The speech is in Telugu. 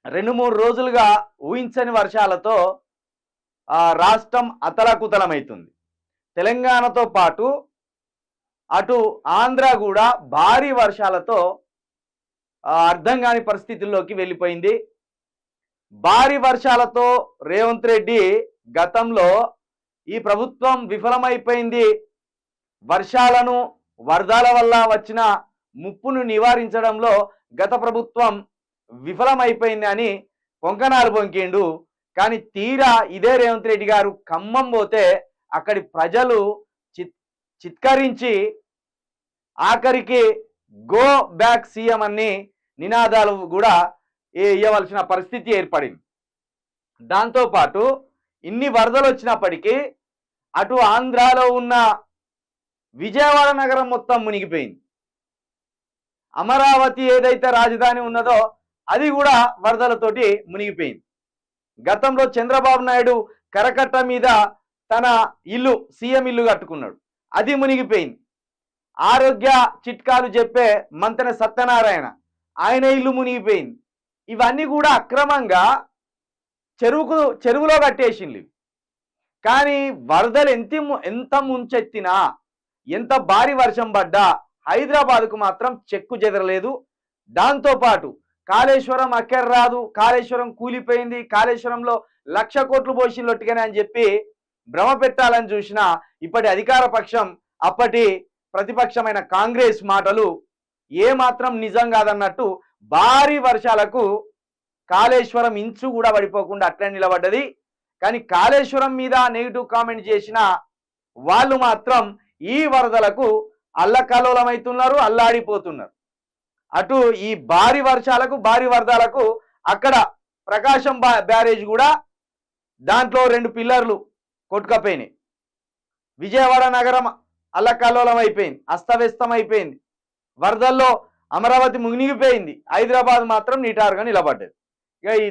2, 3 రోజులుగా ఊహించని వర్షాలతో రాష్ట్రం అతలాకుతలమైతుంది. తెలంగాణతో పాటు అటు ఆంధ్ర కూడా భారీ వర్షాలతో అర్థం కాని పరిస్థితుల్లోకి వెళ్ళిపోయింది. భారీ వర్షాలతో రేవంత్ రెడ్డి గతంలో ఈ ప్రభుత్వం విఫలమైపోయింది, వర్షాలను వరదల వల్ల వచ్చిన ముప్పును నివారించడంలో గత ప్రభుత్వం విఫలమైపోయింది అని పొంకనాలు పొంకిండు. కానీ తీరా ఇదే రేవంత్ రెడ్డి గారు ఖమ్మం పోతే అక్కడి ప్రజలు చిత్కరించి ఆఖరికి గో బ్యాక్ సీఎం అని నినాదాలు కూడా ఇవ్వవలసిన పరిస్థితి ఏర్పడింది. దాంతోపాటు ఇన్ని వరదలు వచ్చినప్పటికీ అటు ఆంధ్రాలో ఉన్న విజయవాడ నగరం మొత్తం మునిగిపోయింది. అమరావతి ఏదైతే రాజధాని ఉన్నదో అది కూడా వరదలతోటి మునిగిపోయింది. గతంలో చంద్రబాబు నాయుడు కరకట్ట మీద తన ఇల్లు సీఎం ఇల్లు కట్టుకున్నాడు, అది మునిగిపోయింది. ఆరోగ్య చిట్కాలు చెప్పే మంతెన సత్యనారాయణ ఆయన ఇల్లు మునిగిపోయింది. ఇవన్నీ కూడా అక్రమంగా చెరువులో కట్టేసింది. కానీ వరదలు ఎంత ముంచెత్తినా, ఎంత భారీ వర్షం పడ్డా హైదరాబాద్కు మాత్రం చెక్కు చెదరలేదు. దాంతోపాటు కాళేశ్వరం అక్కర రాదు, కాళేశ్వరం కూలిపోయింది, కాళేశ్వరంలో 1,00,000 కోట్లు పోసినట్టుగానే అని చెప్పి భ్రమ పెట్టాలని చూసిన ఇప్పటి అధికార పక్షం, అప్పటి ప్రతిపక్షమైన కాంగ్రెస్ మాటలు ఏమాత్రం నిజం కాదన్నట్టు భారీ వర్షాలకు కాళేశ్వరం ఇంచు కూడా పడిపోకుండా అట్లనే నిలబడ్డది. కానీ కాళేశ్వరం మీద నెగిటివ్ కామెంట్ చేసిన వాళ్ళు మాత్రం ఈ వరదలకు అల్లకల్లోలమవుతున్నారు, అల్లాడిపోతున్నారు. అటు ఈ భారీ వర్షాలకు భారీ వరదలకు అక్కడ ప్రకాశం బ్యారేజ్ కూడా దాంట్లో 2 పిల్లర్లు కొట్టుకపోయినాయి. విజయవాడ నగరం అల్లకల్లోలం అయిపోయింది, అస్తవ్యస్తం అయిపోయింది. వరదల్లో అమరావతి మునిగిపోయింది, హైదరాబాద్ మాత్రం నిటారుగా నిలబడ్డది. ఇక ఈ